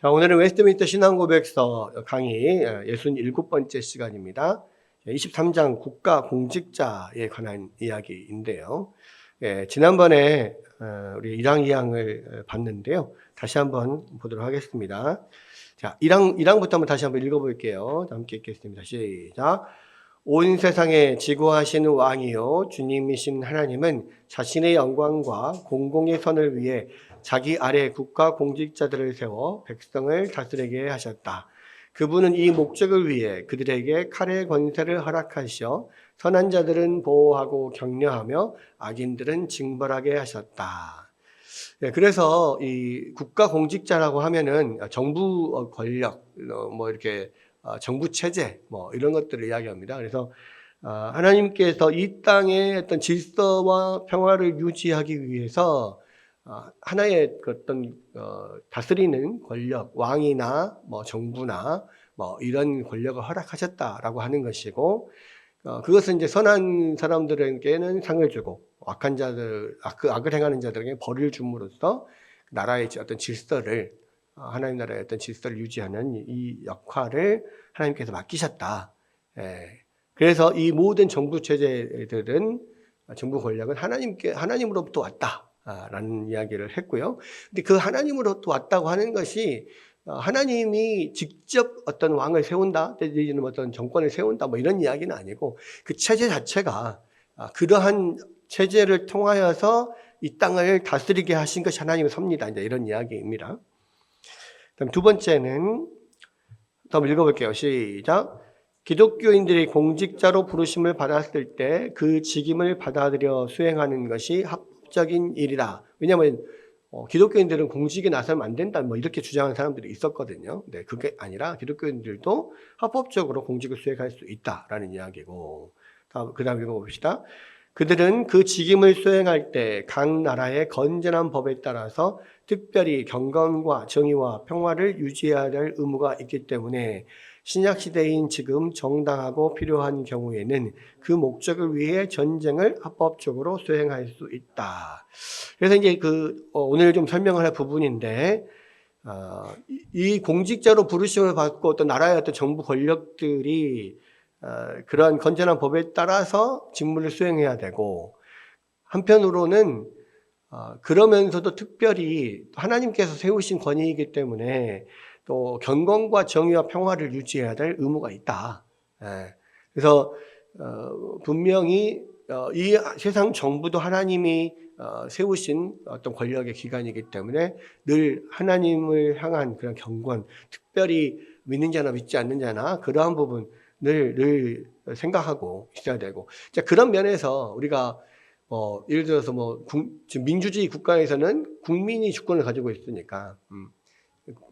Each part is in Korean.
자, 오늘은 웨스트민스터 신앙고백서 강의 67번째 시간입니다. 23장 국가공직자에 관한 이야기인데요. 지난번에 우리 1장 2장을 봤는데요. 다시 한번 보도록 하겠습니다. 자, 1장부터 한번 다시 한번 읽어볼게요. 함께 읽겠습니다. 시작. 온 세상에 지구하시는 왕이요 주님이신 하나님은 자신의 영광과 공공의 선을 위해 자기 아래 국가 공직자들을 세워 백성을 다스리게 하셨다. 그분은 이 목적을 위해 그들에게 칼의 권세를 허락하시어 선한 자들은 보호하고 격려하며 악인들은 징벌하게 하셨다. 그래서 이 국가 공직자라고 하면은 정부 권력, 이렇게 정부 체제, 이런 것들을 이야기합니다. 그래서 하나님께서 이 땅의 어떤 질서와 평화를 유지하기 위해서 하나의 어떤 다스리는 권력, 왕이나 정부나 이런 권력을 허락하셨다라고 하는 것이고, 그것은 이제 선한 사람들에게는 상을 주고 악한 자들, 악을 행하는 자들에게 벌을 줌으로써 나라의 어떤 질서를, 하나님 나라의 어떤 질서를 유지하는 이 역할을 하나님께서 맡기셨다. 그래서 이 모든 정부 체제들은, 정부 권력은 하나님으로부터 왔다라는 이야기를 했고요. 근데 그 하나님으로부터 왔다고 하는 것이 하나님이 직접 어떤 왕을 세운다, 내지는 어떤 정권을 세운다, 이런 이야기는 아니고 그 체제 자체가 그러한 체제를 통하여서 이 땅을 다스리게 하신 것이 하나님의 섭니다. 이제 이런 이야기입니다. 그럼 두 번째는 한번 읽어볼게요. 시작. 기독교인들이 공직자로 부르심을 받았을 때 그 직임을 받아들여 수행하는 것이 합법적인 일이다. 왜냐하면 기독교인들은 공직에 나서면 안 된다, 이렇게 주장하는 사람들이 있었거든요. 네, 그게 아니라 기독교인들도 합법적으로 공직을 수행할 수 있다라는 이야기고, 그 다음 읽어봅시다. 그들은 그 직임을 수행할 때 각 나라의 건전한 법에 따라서 특별히 경건과 정의와 평화를 유지해야 할 의무가 있기 때문에 신약시대인 지금 정당하고 필요한 경우에는 그 목적을 위해 전쟁을 합법적으로 수행할 수 있다. 그래서 이제 오늘 좀 설명을 할 부분인데, 이 공직자로 부르심을 받고 어떤 나라의 어떤 정부 권력들이 그러한 건전한 법에 따라서 직무를 수행해야 되고, 한편으로는 그러면서도 특별히 하나님께서 세우신 권위이기 때문에 또 경건과 정의와 평화를 유지해야 될 의무가 있다. 그래서 분명히 이 세상 정부도 하나님이 세우신 어떤 권력의 기관이기 때문에 늘 하나님을 향한 그런 경건, 특별히 믿는 자나 믿지 않는 자나 그러한 부분 늘 생각하고 있어야 되고, 자, 그런 면에서 우리가 예를 들어서 지금 민주주의 국가에서는 국민이 주권을 가지고 있으니까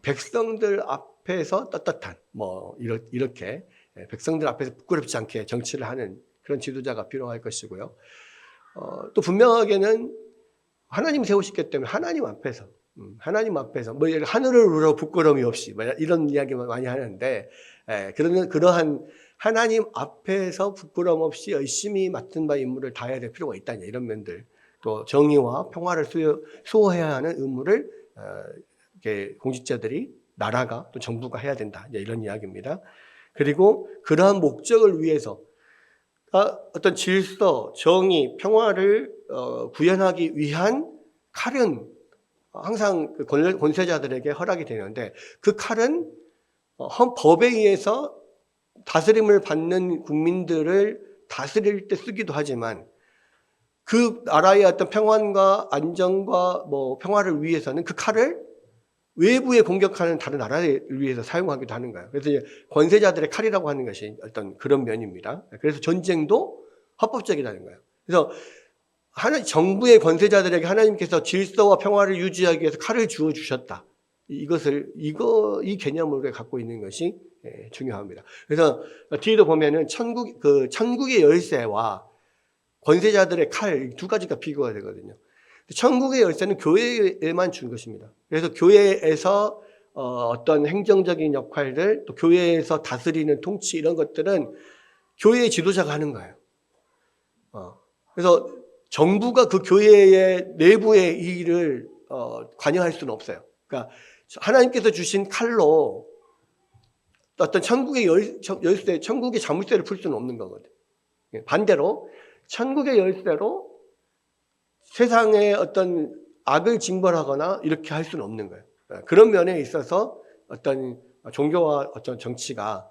백성들 앞에서 떳떳한 이렇게 백성들 앞에서 부끄럽지 않게 정치를 하는 그런 지도자가 필요할 것이고요. 또 분명하게는 하나님 세우셨기 때문에 하나님 앞에서 하늘을 우러 부끄러움이 없이 이런 이야기만 많이 하는데, 그러한 하나님 앞에서 부끄러움 없이 열심히 맡은 바 임무를 다해야 될 필요가 있다, 이런 면들, 또 정의와 평화를 수호해야 하는 의무를 공직자들이, 나라가 또 정부가 해야 된다, 이런 이야기입니다. 그리고 그러한 목적을 위해서 어떤 질서, 정의, 평화를 구현하기 위한 칼은 항상 권세자들에게 허락이 되는데, 그 칼은 법에 의해서 다스림을 받는 국민들을 다스릴 때 쓰기도 하지만, 그 나라의 어떤 평안과 안정과 평화를 위해서는 그 칼을 외부에 공격하는 다른 나라를 위해서 사용하기도 하는 거예요. 그래서 이제 권세자들의 칼이라고 하는 것이 어떤 그런 면입니다. 그래서 전쟁도 합법적이라는 거예요. 그래서 정부의 권세자들에게 하나님께서 질서와 평화를 유지하기 위해서 칼을 주어 주셨다. 이 개념을 우리가 갖고 있는 것이 중요합니다. 그래서 뒤에도 보면은 천국의 열쇠와 권세자들의 칼, 두 가지가 비교가 되거든요. 천국의 열쇠는 교회에만 준 것입니다. 그래서 교회에서 어떤 행정적인 역할들, 또 교회에서 다스리는 통치, 이런 것들은 교회의 지도자가 하는 거예요. 그래서 정부가 그 교회의 내부의 일을 관여할 수는 없어요. 그러니까 하나님께서 주신 칼로 어떤 천국의 열쇠, 천국의 자물쇠를 풀 수는 없는 거거든. 반대로 천국의 열쇠로 세상의 어떤 악을 징벌하거나 이렇게 할 수는 없는 거예요. 그런 면에 있어서 어떤 종교와 어떤 정치가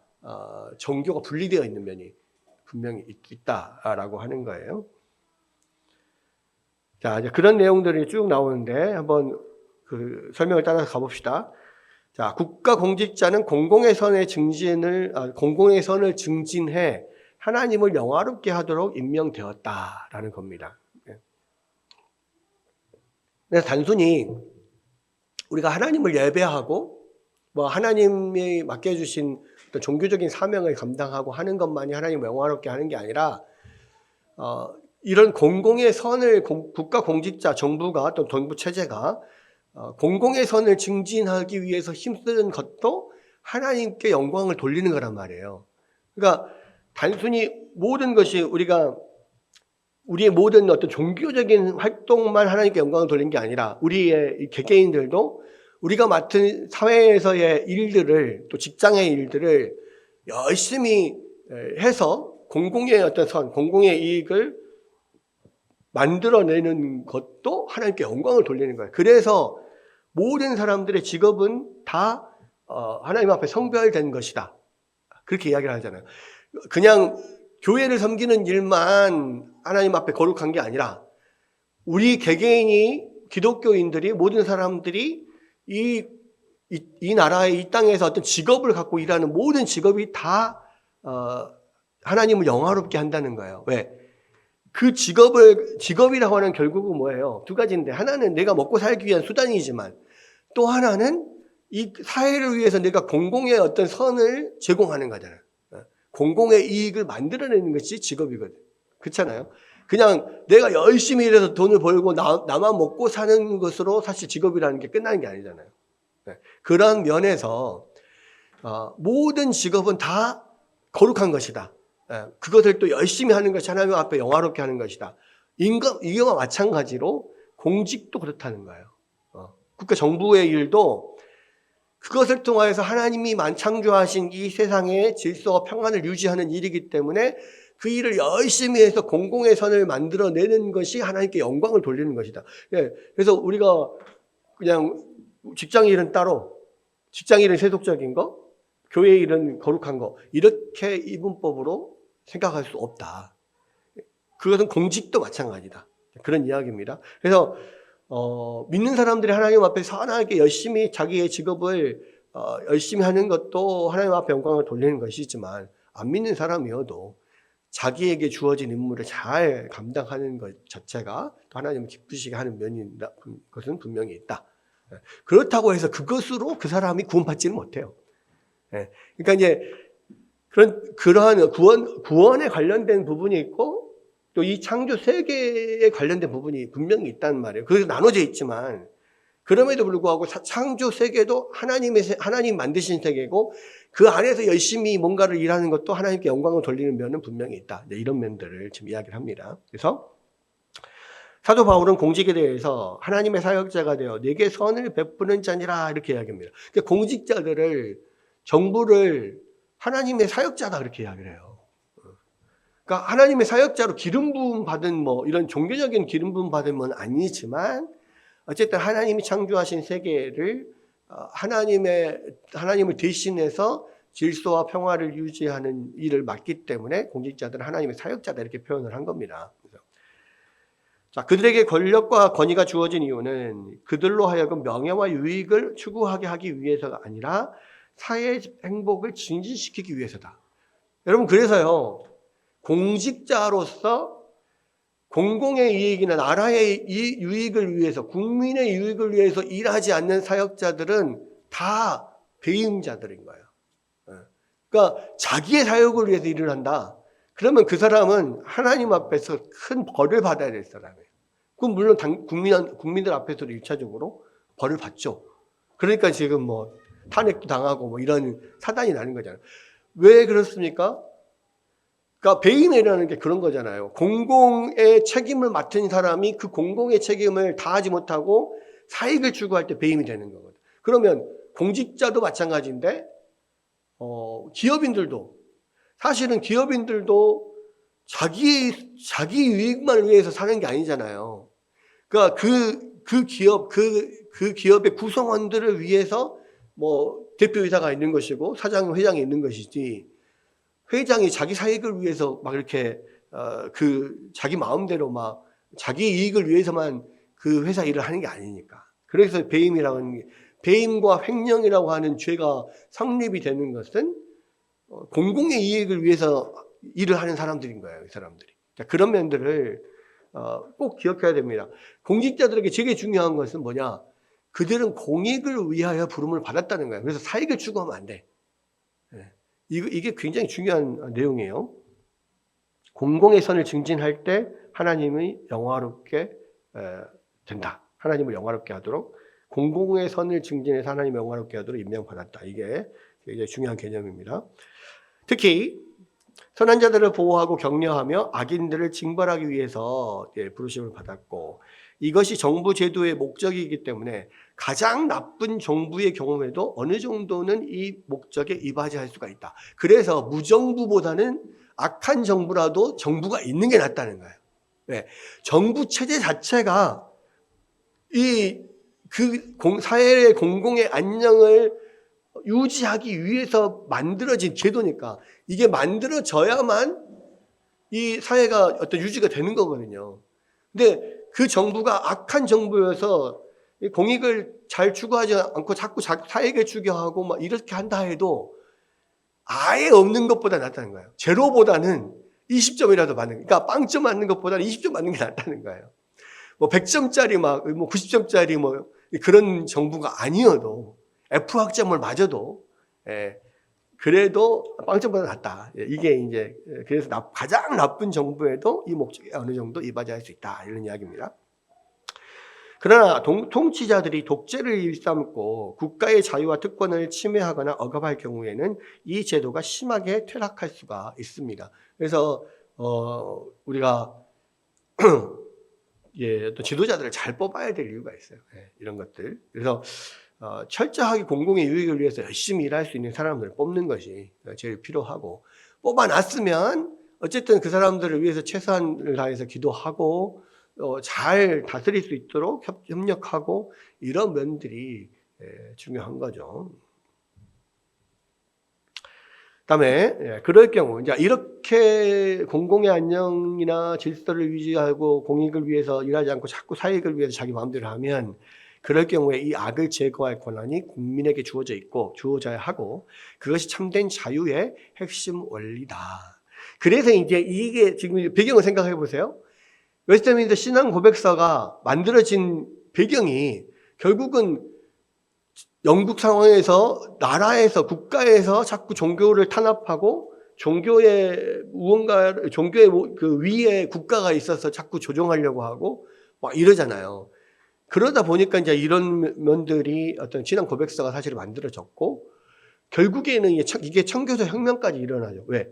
종교가 분리되어 있는 면이 분명히 있다라고 하는 거예요. 자, 이제 그런 내용들이 쭉 나오는데 한번 그 설명을 따라서 가봅시다. 자, 국가 공직자는 공공의 선을 증진해 하나님을 영화롭게 하도록 임명되었다라는 겁니다. 그래서 단순히 우리가 하나님을 예배하고 뭐 하나님이 맡겨주신 어떤 종교적인 사명을 감당하고 하는 것만이 하나님을 영화롭게 하는 게 아니라 이런 공공의 선을 국가 공직자, 정부가 또 정부 체제가 공공의 선을 증진하기 위해서 힘쓰는 것도 하나님께 영광을 돌리는 거란 말이에요. 그러니까 단순히 모든 것이 우리의 모든 어떤 종교적인 활동만 하나님께 영광을 돌리는 게 아니라 우리의 개개인들도 우리가 맡은 사회에서의 일들을 또 직장의 일들을 열심히 해서 공공의 어떤 선, 공공의 이익을 만들어내는 것도 하나님께 영광을 돌리는 거예요. 그래서 모든 사람들의 직업은 다 하나님 앞에 성별된 것이다. 그렇게 이야기를 하잖아요. 그냥 교회를 섬기는 일만 하나님 앞에 거룩한 게 아니라 우리 개개인이 기독교인들이 모든 사람들이 이 나라의 이 땅에서 어떤 직업을 갖고 일하는 모든 직업이 다 하나님을 영화롭게 한다는 거예요. 왜? 그 직업이라고 하는 결국은 뭐예요? 두 가지인데 하나는 내가 먹고 살기 위한 수단이지만 또 하나는 이 사회를 위해서 내가 공공의 어떤 선을 제공하는 거잖아요. 공공의 이익을 만들어내는 것이 직업이거든. 그렇잖아요. 그냥 내가 열심히 일해서 돈을 벌고 나만 먹고 사는 것으로 사실 직업이라는 게 끝나는 게 아니잖아요. 그런 면에서 모든 직업은 다 거룩한 것이다. 그것을 또 열심히 하는 것이 하나님 앞에 영화롭게 하는 것이다. 이와 마찬가지로 공직도 그렇다는 거예요. 국가 정부의 일도 그것을 통하여서 하나님이 창조하신 이 세상의 질서와 평안을 유지하는 일이기 때문에 그 일을 열심히 해서 공공의 선을 만들어내는 것이 하나님께 영광을 돌리는 것이다. 그래서 우리가 그냥 직장 일은 따로, 직장 일은 세속적인 거, 교회 일은 거룩한 거, 이렇게 이분법으로 생각할 수 없다. 그것은 공직도 마찬가지다. 그런 이야기입니다. 그래서 믿는 사람들이 하나님 앞에 선하게 열심히 자기의 직업을 열심히 하는 것도 하나님 앞에 영광을 돌리는 것이지만 안 믿는 사람이어도 자기에게 주어진 임무를 잘 감당하는 것 자체가 하나님을 기쁘시게 하는 면이다. 그것은 분명히 있다. 그렇다고 해서 그것으로 그 사람이 구원받지는 못해요. 그러니까 이제 그러한 구원에 관련된 부분이 있고 또 이 창조 세계에 관련된 부분이 분명히 있단 말이에요. 그래서 나눠져 있지만 그럼에도 불구하고 창조 세계도 하나님 만드신 세계고 그 안에서 열심히 뭔가를 일하는 것도 하나님께 영광을 돌리는 면은 분명히 있다. 이런 면들을 지금 이야기를 합니다. 그래서 사도 바울은 공직에 대해서 하나님의 사역자가 되어 내게 선을 베푸는 자니라 이렇게 이야기합니다. 그러니까 공직자들을 정부를 하나님의 사역자다 그렇게 이야기를 해요. 그러니까 하나님의 사역자로 기름 부음 받은 뭐 이런 종교적인 기름 부음 받은 건 아니지만 어쨌든 하나님이 창조하신 세계를 하나님을 대신해서 질서와 평화를 유지하는 일을 맡기 때문에 공직자들은 하나님의 사역자다 이렇게 표현을 한 겁니다. 자, 그들에게 권력과 권위가 주어진 이유는 그들로 하여금 명예와 유익을 추구하게 하기 위해서가 아니라 사회 행복을 증진시키기 위해서다. 여러분 그래서요. 공직자로서 공공의 이익이나 나라의 유익을 위해서 국민의 유익을 위해서 일하지 않는 사역자들은 다 배임자들인 거예요. 그러니까 자기의 사역을 위해서 일을 한다. 그러면 그 사람은 하나님 앞에서 큰 벌을 받아야 될 사람이에요. 그럼 물론 국민들 앞에서도 1차적으로 벌을 받죠. 그러니까 지금 뭐 탄핵도 당하고 뭐 이런 사단이 나는 거잖아요. 왜 그렇습니까? 그러니까 배임이라는 게 그런 거잖아요. 공공의 책임을 맡은 사람이 그 공공의 책임을 다하지 못하고 사익을 추구할 때 배임이 되는 거거든요. 그러면 공직자도 마찬가지인데 기업인들도 사실은 기업인들도 자기 이익만 위해서 사는 게 아니잖아요. 그러니까 그 기업의 구성원들을 위해서 뭐 대표이사가 있는 것이고 사장, 회장이 있는 것이지, 회장이 자기 사익을 위해서 막 이렇게 자기 마음대로 막 자기 이익을 위해서만 그 회사 일을 하는 게 아니니까. 그래서 배임과 횡령이라고 하는 죄가 성립이 되는 것은 공공의 이익을 위해서 일을 하는 사람들인 거예요, 이 사람들이. 자, 그런 면들을 꼭 기억해야 됩니다. 공직자들에게 제일 중요한 것은 뭐냐? 그들은 공익을 위하여 부름을 받았다는 거예요. 그래서 사익을 추구하면 안 돼. 이게 굉장히 중요한 내용이에요. 공공의 선을 증진할 때 하나님이 영화롭게 된다. 하나님을 영화롭게 하도록, 공공의 선을 증진해서 하나님을 영화롭게 하도록 임명받았다. 이게 굉장히 중요한 개념입니다. 특히 선한 자들을 보호하고 격려하며 악인들을 징벌하기 위해서 부르심을 받았고, 이것이 정부 제도의 목적이기 때문에 가장 나쁜 정부의 경우에도 어느 정도는 이 목적에 이바지할 수가 있다. 그래서 무정부보다는 악한 정부라도 정부가 있는 게 낫다는 거예요. 네. 정부 체제 자체가 사회의 공공의 안녕을 유지하기 위해서 만들어진 제도니까, 이게 만들어져야만 이 사회가 어떤 유지가 되는 거거든요. 근데 그 정부가 악한 정부여서 공익을 잘 추구하지 않고 자꾸 사익을 추구하고 막 이렇게 한다 해도 아예 없는 것보다 낫다는 거예요. 제로보다는 20점이라도 맞는, 그러니까 빵점 맞는 것보다는 20점 맞는 게 낫다는 거예요. 뭐 100점짜리 뭐 90점짜리 뭐 그런 정부가 아니어도, F학점을 맞아도, 그래도 빵점보다 낫다. 이게 이제, 그래서 가장 나쁜 정부에도 이 목적에 어느 정도 이바지할 수 있다. 이런 이야기입니다. 그러나 통치자들이 독재를 일삼고 국가의 자유와 특권을 침해하거나 억압할 경우에는 이 제도가 심하게 퇴락할 수가 있습니다. 그래서 우리가 또 지도자들을 잘 뽑아야 될 이유가 있어요. 이런 것들. 그래서 철저하게 공공의 유익을 위해서 열심히 일할 수 있는 사람들을 뽑는 것이 제일 필요하고, 뽑아놨으면 어쨌든 그 사람들을 위해서 최선을 다해서 기도하고 잘 다스릴 수 있도록 협력하고, 이런 면들이 중요한 거죠. 그다음에 그럴 경우 이제 이렇게 공공의 안녕이나 질서를 유지하고 공익을 위해서 일하지 않고 자꾸 사익을 위해서 자기 마음대로 하면, 그럴 경우에 이 악을 제거할 권한이 국민에게 주어져야 하고, 그것이 참된 자유의 핵심 원리다. 그래서 이제 이게 지금 배경을 생각해 보세요. 웨스트민스터 신앙 고백서가 만들어진 배경이 결국은 영국 상황에서, 나라에서, 국가에서 자꾸 종교를 탄압하고 종교의 그 위에 국가가 있어서 자꾸 조종하려고 하고 막 이러잖아요. 그러다 보니까 이제 이런 면들이 어떤 신앙 고백서가 사실 만들어졌고, 결국에는 이게 청교도 혁명까지 일어나죠. 왜?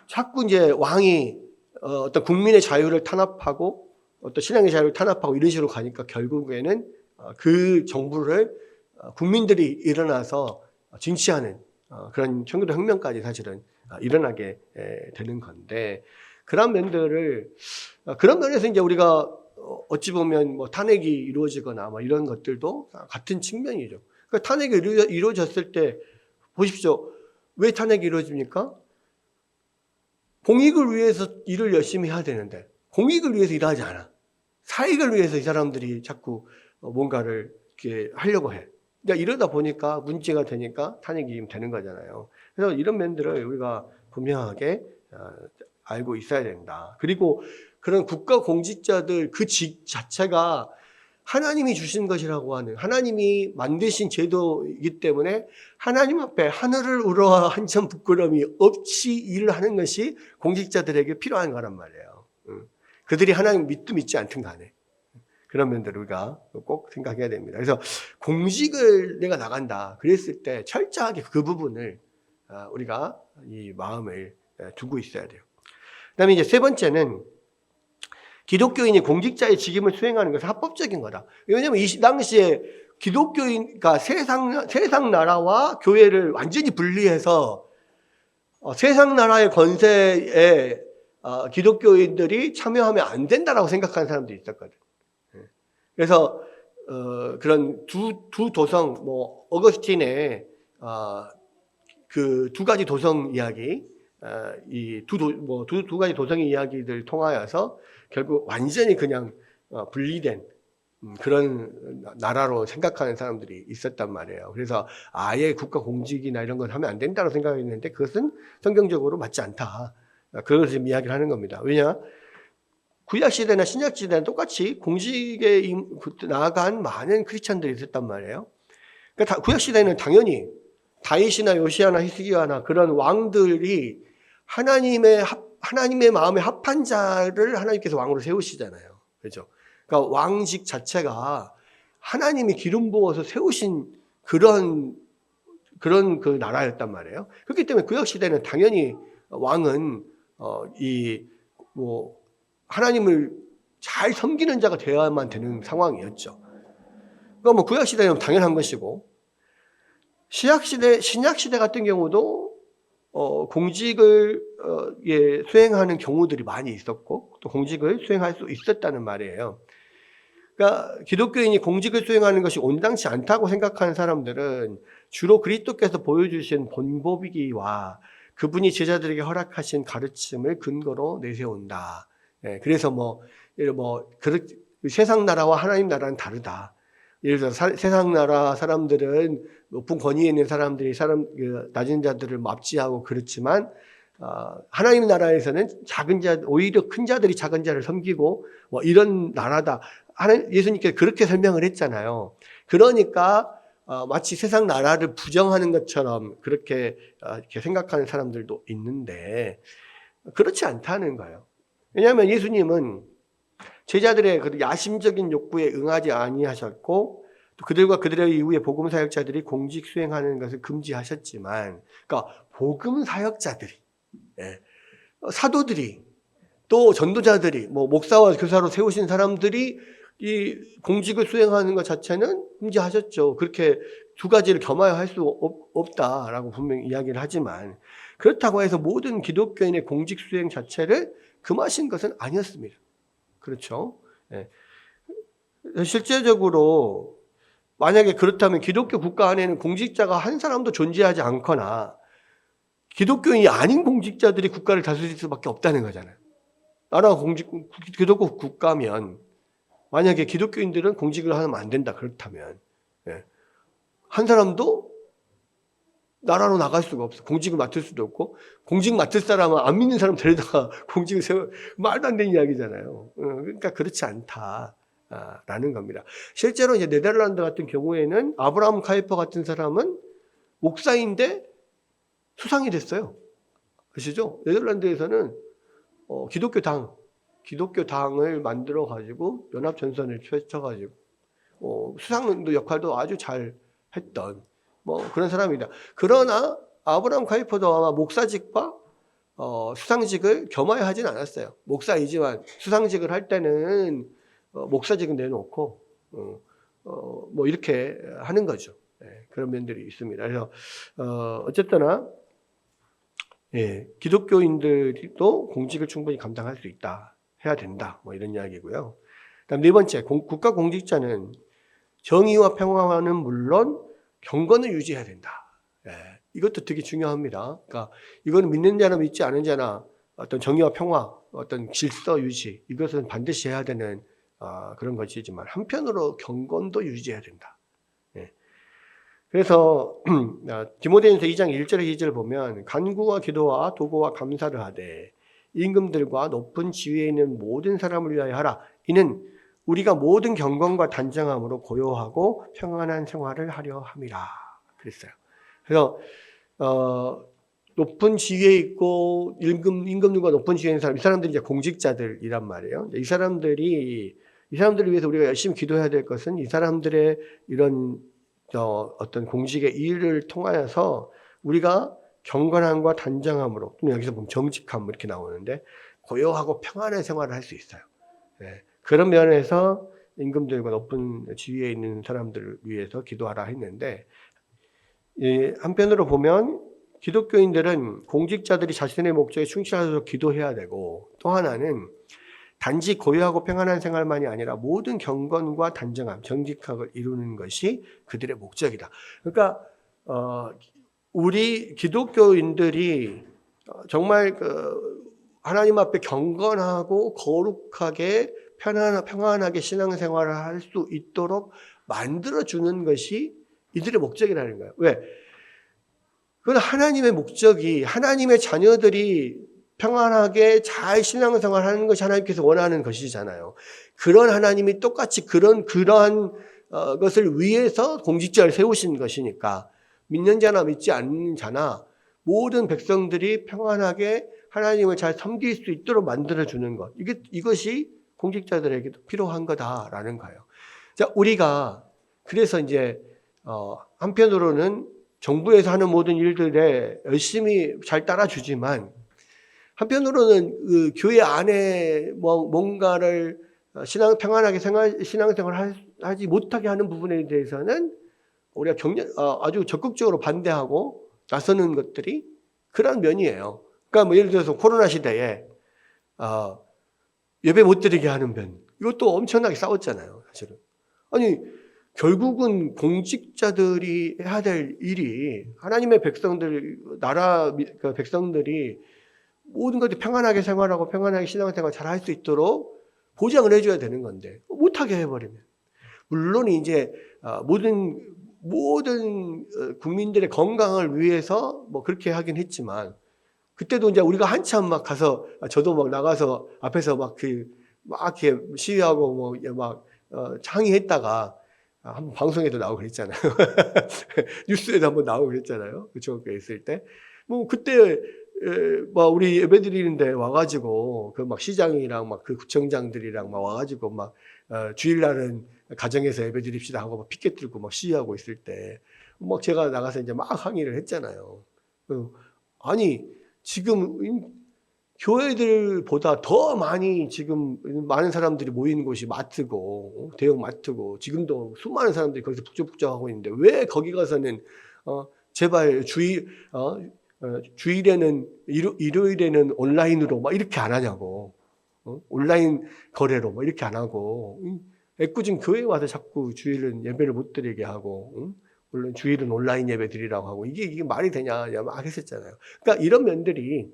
자꾸 이제 왕이 어떤 국민의 자유를 탄압하고 어떤 신앙의 자유를 탄압하고 이런 식으로 가니까 결국에는 그 정부를 국민들이 일어나서 징치하는 그런 청교도 혁명까지 사실은 일어나게 되는 건데, 그런 면에서 이제 우리가 어찌 보면 뭐 탄핵이 이루어지거나 뭐 이런 것들도 같은 측면이죠. 그러니까 탄핵이 이루어졌을 때 보십시오. 왜 탄핵이 이루어집니까? 공익을 위해서 일을 열심히 해야 되는데 공익을 위해서 일하지 않아. 사익을 위해서 이 사람들이 자꾸 뭔가를 이렇게 하려고 해. 그러니까 이러다 보니까 문제가 되니까 탄핵이 되는 거잖아요. 그래서 이런 면들을 우리가 분명하게 알고 있어야 된다. 그리고 그런 국가 공직자들 그 직 자체가 하나님이 주신 것이라고 하는, 하나님이 만드신 제도이기 때문에 하나님 앞에 하늘을 우러러 한 점 부끄러움이 없이 일을 하는 것이 공직자들에게 필요한 거란 말이에요. 그들이 하나님 믿지 않든 간에. 그런 면들을 우리가 꼭 생각해야 됩니다. 그래서 공직을 내가 나간다 그랬을 때 철저하게 그 부분을 우리가 이 마음을 두고 있어야 돼요. 그다음에 이제 세 번째는 기독교인이 공직자의 직임을 수행하는 것은 합법적인 거다. 왜냐하면 이 당시에 기독교인과 세상 나라와 교회를 완전히 분리해서 세상 나라의 권세에 기독교인들이 참여하면 안 된다라고 생각하는 사람들이 있었거든. 그래서 그런 두 도성, 뭐 어거스틴의 그 두 가지 도성 이야기, 이 두 가지 도성의 이야기들 통하여서 결국 완전히 그냥 분리된 그런 나라로 생각하는 사람들이 있었단 말이에요. 그래서 아예 국가 공직이나 이런 건 하면 안 된다고 생각했는데 그것은 성경적으로 맞지 않다. 그것을 지금 이야기를 하는 겁니다. 왜냐? 구약시대나 신약시대는 똑같이 공직에 나아간 많은 크리스찬들이 있었단 말이에요. 그러니까 구약시대는 당연히 다윗이나 요시아나 히스기야나 그런 왕들이 하나님의 마음에 합한 자를 하나님께서 왕으로 세우시잖아요. 그렇죠? 그러니까 왕직 자체가 하나님이 기름 부어서 세우신 그런 그 나라였단 말이에요. 그렇기 때문에 구약 시대는 당연히 왕은 하나님을 잘 섬기는 자가 되어야만 되는 상황이었죠. 그러니까 뭐 구약 시대는 당연한 것이고, 신약 시대 같은 경우도 공직을 수행하는 경우들이 많이 있었고 또 공직을 수행할 수 있었다는 말이에요. 그러니까 기독교인이 공직을 수행하는 것이 온당치 않다고 생각하는 사람들은 주로 그리스도께서 보여주신 본보기와 그분이 제자들에게 허락하신 가르침을 근거로 내세운다. 그래서 세상 나라와 하나님 나라는 다르다. 예를 들어서 세상 나라 사람들은 높은 권위에 있는 사람들이 낮은 자들을 압지하고 그렇지만 하나님 나라에서는 오히려 큰 자들이 작은 자를 섬기고 이런 나라다. 예수님께서 그렇게 설명을 했잖아요. 그러니까 마치 세상 나라를 부정하는 것처럼 그렇게 생각하는 사람들도 있는데 그렇지 않다는 거예요. 왜냐하면 예수님은 제자들의 그 야심적인 욕구에 응하지 아니하셨고 또 그들과 그들의 이후에 복음 사역자들이 공직 수행하는 것을 금지하셨지만, 그러니까 복음 사역자들이, 사도들이 또 전도자들이 목사와 교사로 세우신 사람들이 이 공직을 수행하는 것 자체는 금지하셨죠. 그렇게 두 가지를 겸하여 할 수 없다라고 분명히 이야기를 하지만 그렇다고 해서 모든 기독교인의 공직 수행 자체를 금하신 것은 아니었습니다. 그렇죠? 실제적으로 만약에 그렇다면 기독교 국가 안에는 공직자가 한 사람도 존재하지 않거나 기독교인이 아닌 공직자들이 국가를 다스릴 수밖에 없다는 거잖아요. 나라가 기독교 국가면 만약에 기독교인들은 공직을 하면 안 된다 그렇다면 한 사람도 나라로 나갈 수가 없어. 공직을 맡을 수도 없고 공직 맡을 사람은 안 믿는 사람 데려다가 공직을 세워 말도 안 되는 이야기잖아요. 그러니까 그렇지 않다라는 겁니다. 실제로 이제 네덜란드 같은 경우에는 아브라함 카이퍼 같은 사람은 목사인데 수상이 됐어요. 아시죠? 네덜란드에서는 기독교당을 만들어 가지고 연합전선을 펼쳐 가지고 수상도 역할도 아주 잘 했던 그런 사람입니다. 그러나 아브라함 카이퍼도 아마 목사직과 수상직을 겸하여 하진 않았어요. 목사이지만 수상직을 할 때는 목사직은 내놓고 이렇게 하는 거죠. 그런 면들이 있습니다. 그래서 어쨌거나 기독교인들도 공직을 충분히 감당할 수 있다. 해야 된다. 이런 이야기고요. 그다음 네 번째, 국가 공직자는 정의와 평화는 물론 경건을 유지해야 된다. 이것도 되게 중요합니다. 그러니까 이거는 믿는 자나 믿지 않은 자나 어떤 정의와 평화, 어떤 질서 유지, 이것은 반드시 해야 되는 그런 것이지만 한편으로 경건도 유지해야 된다. 그래서 디모데전서 2장 1절에 2절을 보면 간구와 기도와 도구와 감사를 하되 임금들과 높은 지위에 있는 모든 사람을 위하여 하라. 이는 우리가 모든 경건과 단정함으로 고요하고 평안한 생활을 하려 함이라. 그랬어요. 그래서 높은 지위에 있고 임금들과 높은 지위에 있는 사람, 이 사람들이 이제 공직자들이란 말이에요. 이 사람들을 위해서 우리가 열심히 기도해야 될 것은 이 사람들의 이런 어떤 공직의 일을 통하여서 우리가 경건함과 단정함으로, 여기서 보면 정직함 이렇게 나오는데 고요하고 평안한 생활을 할 수 있어요. 그런 면에서 임금들과 높은 지위에 있는 사람들을 위해서 기도하라 했는데, 한편으로 보면 기독교인들은 공직자들이 자신의 목적에 충실하도록 기도해야 되고, 또 하나는 단지 고요하고 평안한 생활만이 아니라 모든 경건과 단정함, 정직함을 이루는 것이 그들의 목적이다. 그러니까 우리 기독교인들이 정말 하나님 앞에 경건하고 거룩하게 평안하게 신앙생활을 할 수 있도록 만들어주는 것이 이들의 목적이라는 거예요. 왜? 그건 하나님의 목적이, 하나님의 자녀들이 평안하게 잘 신앙생활 하는 것이 하나님께서 원하는 것이잖아요. 그런 하나님이 똑같이 그러한 것을 위해서 공직자를 세우신 것이니까, 믿는 자나 믿지 않는 자나 모든 백성들이 평안하게 하나님을 잘 섬길 수 있도록 만들어주는 것. 이것이 공직자들에게도 필요한 거다라는 거예요. 자, 우리가 그래서 이제 한편으로는 정부에서 하는 모든 일들에 열심히 잘 따라주지만, 한편으로는 그 교회 안에 뭔가를 평안하게 신앙생활을 하지 못하게 하는 부분에 대해서는 우리가 아주 적극적으로 반대하고 나서는 것들이 그런 면이에요. 그러니까 뭐 예를 들어서 코로나 시대에 예배 못 드리게 하는 면, 이것도 엄청나게 싸웠잖아요, 사실은. 아니, 결국은 공직자들이 해야 될 일이 하나님의 백성들, 나라 백성들이 모든 것들이 평안하게 생활하고 평안하게 신앙생활 잘 할 수 있도록 보장을 해줘야 되는 건데, 못하게 해버리면. 물론 이제 모든 국민들의 건강을 위해서 뭐 그렇게 하긴 했지만, 그때도 이제 우리가 한참 막 가서, 저도 막 나가서 앞에서 막 이렇게 시위하고 항의했다가 한번 방송에도 나오고 그랬잖아요. 뉴스에도 한번 나오고 그랬잖아요. 그쪽에 있을 때. 뭐 그때 우리 예배 드리는데 와가지고 막 시장이랑 막 그 구청장들이랑 막 와가지고 막 주일날은 가정에서 예배 드립시다 하고 막 피켓 들고 막 시위하고 있을 때 막 제가 나가서 이제 막 항의를 했잖아요. 아니, 지금 교회들보다 더 많이 지금 많은 사람들이 모이는 곳이 마트고, 대형 마트고, 지금도 수많은 사람들이 거기서 북적북적하고 있는데 왜 거기 가서는 제발 주일에는 일요일에는 온라인으로 막 이렇게 안 하냐고, 온라인 거래로 막 이렇게 안 하고, 애꿎은 교회에 와서 자꾸 주일은 예배를 못 드리게 하고, 물론 주일은 온라인 예배 드리라고 하고, 이게 말이 되냐 막 했었잖아요. 그러니까 이런 면들이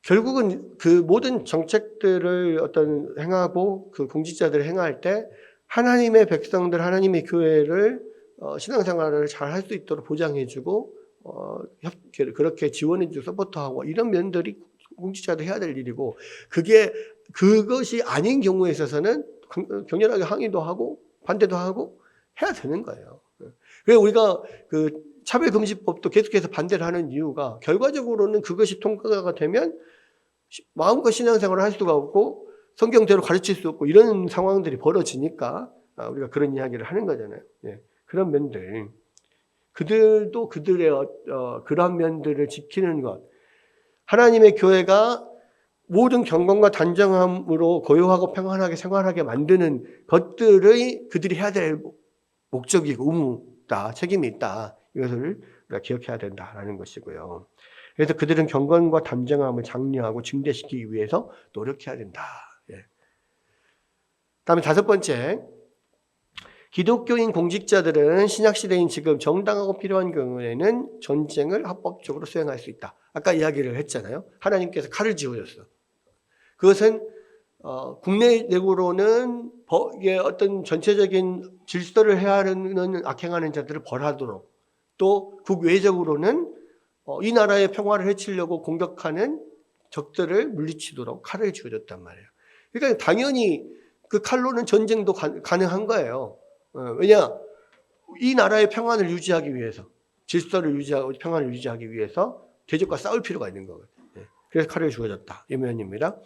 결국은 그 모든 정책들을 행하고 그 공직자들을 행할 때 하나님의 백성들, 하나님의 교회를 신앙생활을 잘 할 수 있도록 보장해주고 그렇게 지원해주고 서포트하고 이런 면들이 공직자도 해야 될 일이고, 그것이 아닌 경우에 있어서는 격렬하게 항의도 하고 반대도 하고 해야 되는 거예요. 그래서 우리가 그 차별금지법도 계속해서 반대를 하는 이유가, 결과적으로는 그것이 통과가 되면 마음껏 신앙생활을 할 수가 없고 성경대로 가르칠 수 없고 이런 상황들이 벌어지니까 우리가 그런 이야기를 하는 거잖아요. 그런 면들, 그들도 그들의 그런 면들을 지키는 것, 하나님의 교회가 모든 경건과 단정함으로 고요하고 평안하게 생활하게 만드는 것들의 그들이 해야 될 목적이고 의무다, 책임이 있다. 이것을 우리가 기억해야 된다라는 것이고요. 그래서 그들은 경건과 단정함을 장려하고 증대시키기 위해서 노력해야 된다. 다음에 5번째, 기독교인 공직자들은 신약시대인 지금 정당하고 필요한 경우에는 전쟁을 합법적으로 수행할 수 있다. 아까 이야기를 했잖아요. 하나님께서 칼을 쥐어줬어. 그것은 국내 내부로는 어떤 전체적인 질서를 헤아리는 악행하는 자들을 벌하도록, 또 국외적으로는 이 나라의 평화를 해치려고 공격하는 적들을 물리치도록 칼을 쥐어줬단 말이에요. 그러니까 당연히 그 칼로는 전쟁도 가능한 거예요. 왜냐? 이 나라의 평안을 유지하기 위해서, 질서를 유지하고 평안을 유지하기 위해서 대적과 싸울 필요가 있는 거거든요. 그래서 칼을 주어졌다. 이 면입니다.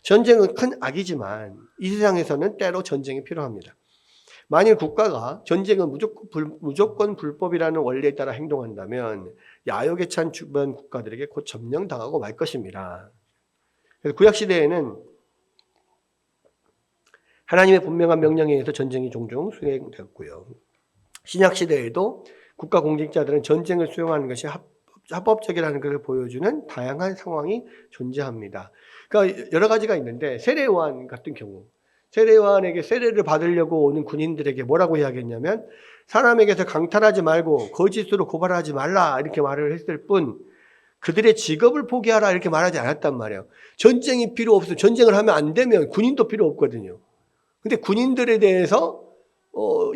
전쟁은 큰 악이지만 이 세상에서는 때로 전쟁이 필요합니다. 만일 국가가 전쟁은 무조건 불법이라는 원리에 따라 행동한다면 야욕에 찬 주변 국가들에게 곧 점령당하고 말 것입니다. 그래서 구약시대에는 하나님의 분명한 명령에 의해서 전쟁이 종종 수행되었고요. 신약 시대에도 국가 공직자들은 전쟁을 수용하는 것이 합법적이라는 것을 보여주는 다양한 상황이 존재합니다. 그러니까 여러 가지가 있는데 세례요한 같은 경우 세례요한에게 세례를 받으려고 오는 군인들에게 뭐라고 이야기했냐면 사람에게서 강탈하지 말고 거짓으로 고발하지 말라 이렇게 말을 했을 뿐 그들의 직업을 포기하라 이렇게 말하지 않았단 말이에요. 전쟁이 필요 없어. 전쟁을 하면 안 되면 군인도 필요 없거든요. 근데 군인들에 대해서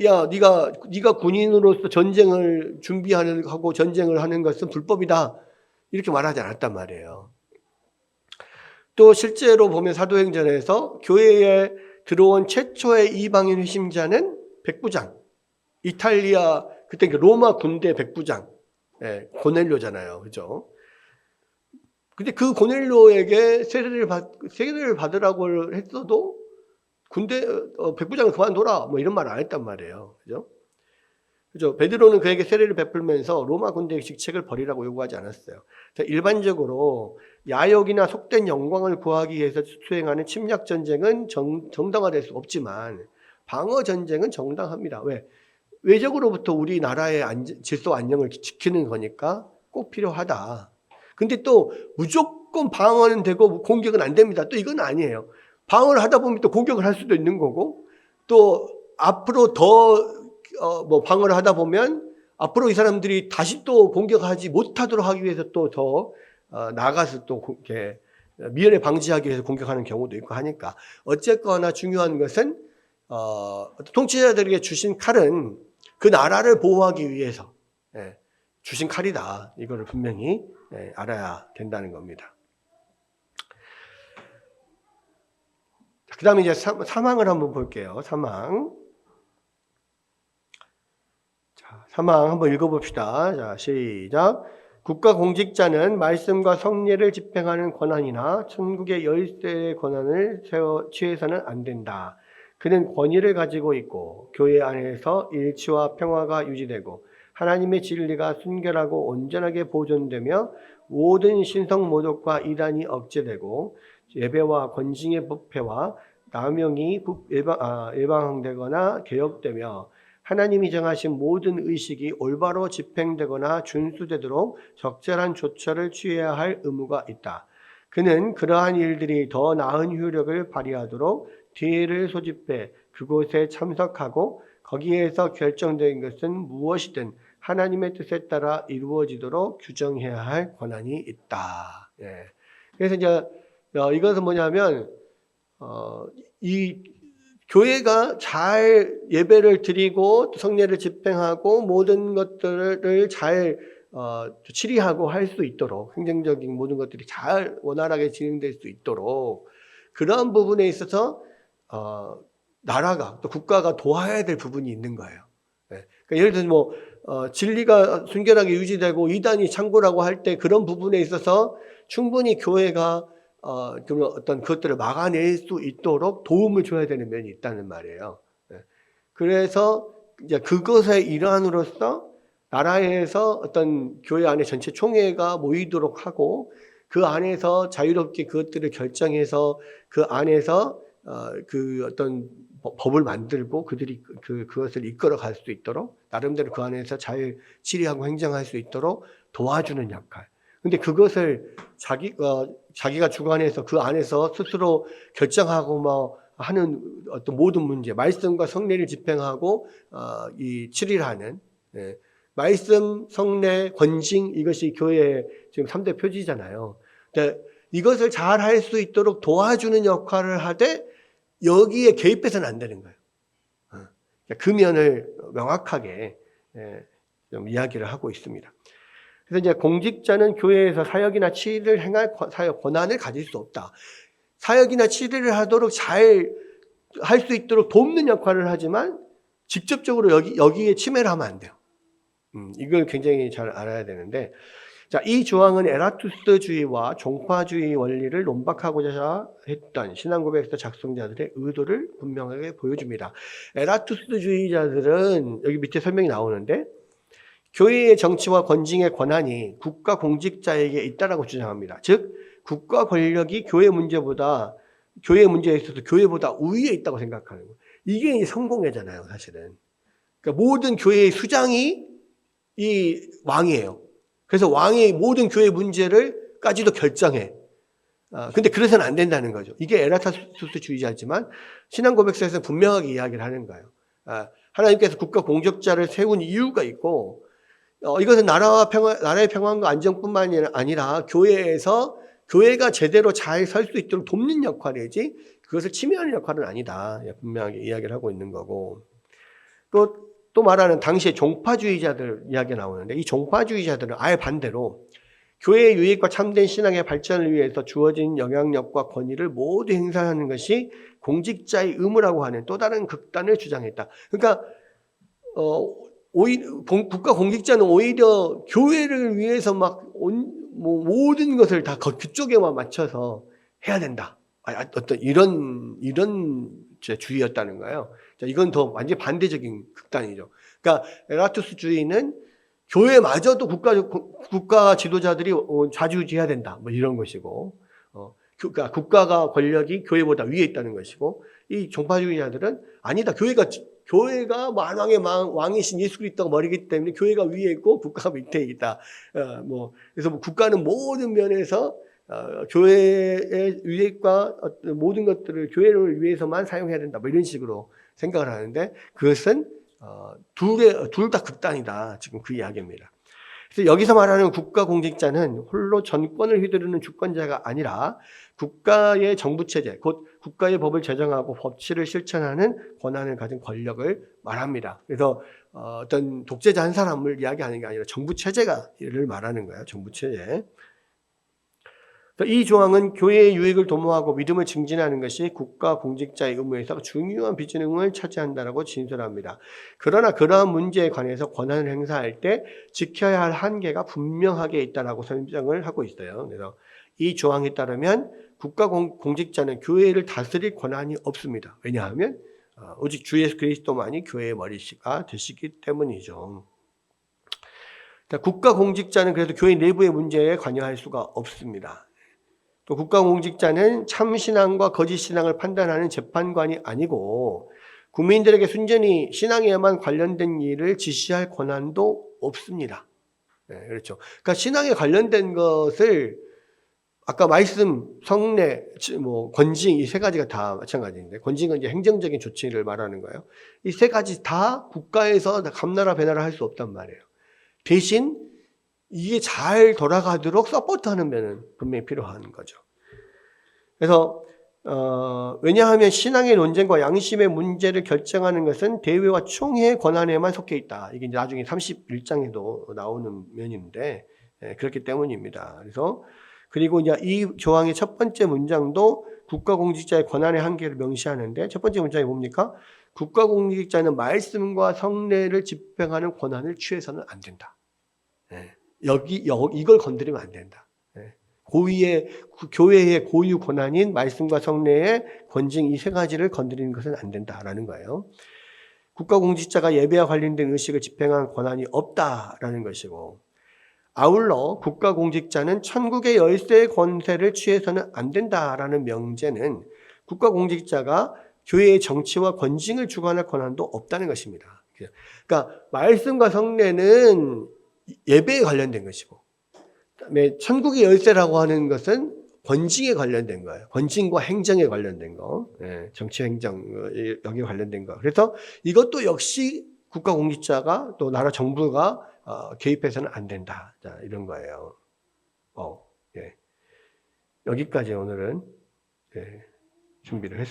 야, 네가 군인으로서 전쟁을 하고 전쟁을 하는 것은 불법이다. 이렇게 말하지 않았단 말이에요. 또 실제로 보면 사도행전에서 교회에 들어온 최초의 이방인 회심자는 백부장. 이탈리아, 그때 로마 군대 백부장. 예, 고넬료잖아요. 그죠? 근데 그 고넬료에게 세례를 받으라고 했어도 군대 백부장을 그만둬라 뭐 이런 말 안 했단 말이에요. 그죠? 그죠? 베드로는 그에게 세례를 베풀면서 로마 군대의 직책을 버리라고 요구하지 않았어요. 일반적으로 야욕이나 속된 영광을 구하기 위해서 수행하는 침략 전쟁은 정당화될 수 없지만 방어 전쟁은 정당합니다. 왜? 외적으로부터 우리나라의 질서 안녕을 지키는 거니까 꼭 필요하다. 근데 또 무조건 방어는 되고 공격은 안 됩니다. 또 이건 아니에요. 방어를 하다 보면 또 공격을 할 수도 있는 거고 또 앞으로 더 방어를 하다 보면 앞으로 이 사람들이 다시 또 공격하지 못하도록 하기 위해서 또 더 나가서 또 이렇게 미연에 방지하기 위해서 공격하는 경우도 있고 하니까 어쨌거나 중요한 것은 통치자들에게 주신 칼은 그 나라를 보호하기 위해서 주신 칼이다. 이거를 분명히 알아야 된다는 겁니다. 그 다음에 이제 사망을 한번 볼게요. 사망. 자, 사망 한번 읽어봅시다. 자, 시작. 국가 공직자는 말씀과 성례를 집행하는 권한이나 천국의 열쇠의 권한을 취해서는 안 된다. 그는 권위를 가지고 있고 교회 안에서 일치와 평화가 유지되고 하나님의 진리가 순결하고 온전하게 보존되며 모든 신성 모독과 이단이 억제되고 예배와 권징의 부패와 남용이 예방되거나 개혁되며 하나님이 정하신 모든 의식이 올바로 집행되거나 준수되도록 적절한 조처를 취해야 할 의무가 있다. 그는 그러한 일들이 더 나은 효력을 발휘하도록 뒤를 소집해 그곳에 참석하고 거기에서 결정된 것은 무엇이든 하나님의 뜻에 따라 이루어지도록 규정해야 할 권한이 있다. 예. 그래서 이제 이것은 뭐냐면 이 교회가 잘 예배를 드리고 성례를 집행하고 모든 것들을 잘 치리하고 할 수 있도록 행정적인 모든 것들이 잘 원활하게 진행될 수 있도록 그러한 부분에 있어서 나라가 또 국가가 도와야 될 부분이 있는 거예요. 네. 그러니까 예를 들어서 뭐 진리가 순결하게 유지되고 이단이 창고라고 할 때 그런 부분에 있어서 충분히 교회가 어떤 그것들을 막아낼 수 있도록 도움을 줘야 되는 면이 있다는 말이에요. 네. 그래서 이제 그것의 일환으로서 나라에서 어떤 교회 안에 전체 총회가 모이도록 하고 그 안에서 자유롭게 그것들을 결정해서 그 안에서 그 어떤 법을 만들고 그들이 그것을 이끌어 갈 수 있도록 나름대로 그 안에서 잘 치리하고 행정할 수 있도록 도와주는 역할. 근데 그것을 자기가 주관해서 그 안에서 스스로 결정하고 뭐 하는 어떤 모든 문제, 말씀과 성례를 집행하고 이 치리를 하는 말씀, 성례, 권징 이것이 교회의 지금 3대 표지잖아요. 그러니까 이것을 잘 할 수 있도록 도와주는 역할을 하되 여기에 개입해서는 안 되는 거예요. 그 면을 명확하게 좀 이야기를 하고 있습니다. 그래서 이제 공직자는 교회에서 사역이나 치리를 행할 사역 권한을 가질 수 없다. 사역이나 치리를 하도록 잘 할 수 있도록 돕는 역할을 하지만 직접적으로 여기에 침해를 하면 안 돼요. 이걸 굉장히 잘 알아야 되는데, 자, 이 조항은 에라투스주의와 종파주의 원리를 논박하고자 했던 신앙고백서 작성자들의 의도를 분명하게 보여줍니다. 에라투스주의자들은 여기 밑에 설명이 나오는데 교회의 정치와 권징의 권한이 국가 공직자에게 있다라고 주장합니다. 즉 국가 권력이 교회 문제보다 교회 문제에 있어서 교회보다 우위에 있다고 생각하는 거예요. 이게 이제 성공회잖아요, 사실은. 그러니까 모든 교회의 수장이 이 왕이에요. 그래서 왕이 모든 교회 문제를까지도 결정해. 근데 그래서는 안 된다는 거죠. 이게 에라타투스주의자지만 신앙 고백서에서 분명하게 이야기를 하는 거예요. 하나님께서 국가 공적자를 세운 이유가 있고, 이것은 나라의 평안과 안정뿐만이 아니라 교회가 제대로 잘 설 수 있도록 돕는 역할이지 그것을 침해하는 역할은 아니다. 분명하게 이야기를 하고 있는 거고. 또 말하는 당시의 종파주의자들 이야기가 나오는데, 이 종파주의자들은 아예 반대로 교회의 유익과 참된 신앙의 발전을 위해서 주어진 영향력과 권위를 모두 행사하는 것이 공직자의 의무라고 하는 또 다른 극단을 주장했다. 그러니까 국가 공직자는 오히려 교회를 위해서 모든 것을 다 그쪽에만 맞춰서 해야 된다. 어떤 이런 주의였다는 거예요. 이건 더 완전히 반대적인 극단이죠. 그러니까 에라투스주의는 교회마저도 국가 지도자들이 좌지우지해야 된다. 이런 것이고, 그러니까 국가가 권력이 교회보다 위에 있다는 것이고, 이 종파주의자들은 아니다. 교회가 만왕의 왕이신 예수 그리스도가 머리이기 때문에 교회가 위에 있고 국가가 밑에 있다. 그래서 국가는 모든 면에서 교회의 유익과 모든 것들을 교회를 위해서만 사용해야 된다. 이런 식으로 생각을 하는데, 그것은 둘 다 극단이다. 지금 그 이야기입니다. 그래서 여기서 말하는 국가 공직자는 홀로 전권을 휘두르는 주권자가 아니라 국가의 정부체제, 곧 국가의 법을 제정하고 법치를 실천하는 권한을 가진 권력을 말합니다. 그래서 어떤 독재자 한 사람을 이야기하는 게 아니라 정부체제를 말하는 거예요. 정부체제. 이 조항은 교회의 유익을 도모하고 믿음을 증진하는 것이 국가 공직자의 의무에서 중요한 비중을 차지한다라고 진술합니다. 그러나 그러한 문제에 관해서 권한을 행사할 때 지켜야 할 한계가 분명하게 있다라고 설명을 하고 있어요. 그래서 이 조항에 따르면 국가 공직자는 교회를 다스릴 권한이 없습니다. 왜냐하면 오직 주 예수 그리스도만이 교회의 머리가 되시기 때문이죠. 국가 공직자는 그래서 교회 내부의 문제에 관여할 수가 없습니다. 또 국가공직자는 참신앙과 거짓신앙을 판단하는 재판관이 아니고 국민들에게 순전히 신앙에만 관련된 일을 지시할 권한도 없습니다. 네, 그렇죠. 그러니까 신앙에 관련된 것을 아까 말씀, 성례, 권징 이 세 가지가 다 마찬가지인데, 권징은 이제 행정적인 조치를 말하는 거예요. 이 세 가지 다 국가에서 감나라 배나라 할 수 없단 말이에요. 대신 이게 잘 돌아가도록 서포트하는 면은 분명히 필요한 거죠. 그래서 왜냐하면 신앙의 논쟁과 양심의 문제를 결정하는 것은 대회와 총회의 권한에만 속해 있다. 이게 나중에 31장에도 나오는 면인데 그렇기 때문입니다. 그리고 이제 이 조항의 첫 번째 문장도 국가공직자의 권한의 한계를 명시하는데, 첫 번째 문장이 뭡니까? 국가공직자는 말씀과 성례를 집행하는 권한을 취해서는 안 된다. 이걸 건드리면 안 된다. 교회의 고유 권한인 말씀과 성례의 권징 이 세 가지를 건드리는 것은 안 된다라는 거예요. 국가공직자가 예배와 관련된 의식을 집행한 권한이 없다라는 것이고, 아울러 국가공직자는 천국의 열쇠의 권세를 취해서는 안 된다라는 명제는 국가공직자가 교회의 정치와 권징을 주관할 권한도 없다는 것입니다. 그러니까 말씀과 성례는 예배에 관련된 것이고, 그다음에 천국의 열쇠라고 하는 것은 권징에 관련된 거예요. 권징과 행정에 관련된 거, 정치 행정 여기에 관련된 거. 그래서 이것도 역시 국가공직자가 또 나라 정부가 개입해서는 안 된다. 자, 이런 거예요. 여기까지 오늘은 준비를 했습니다.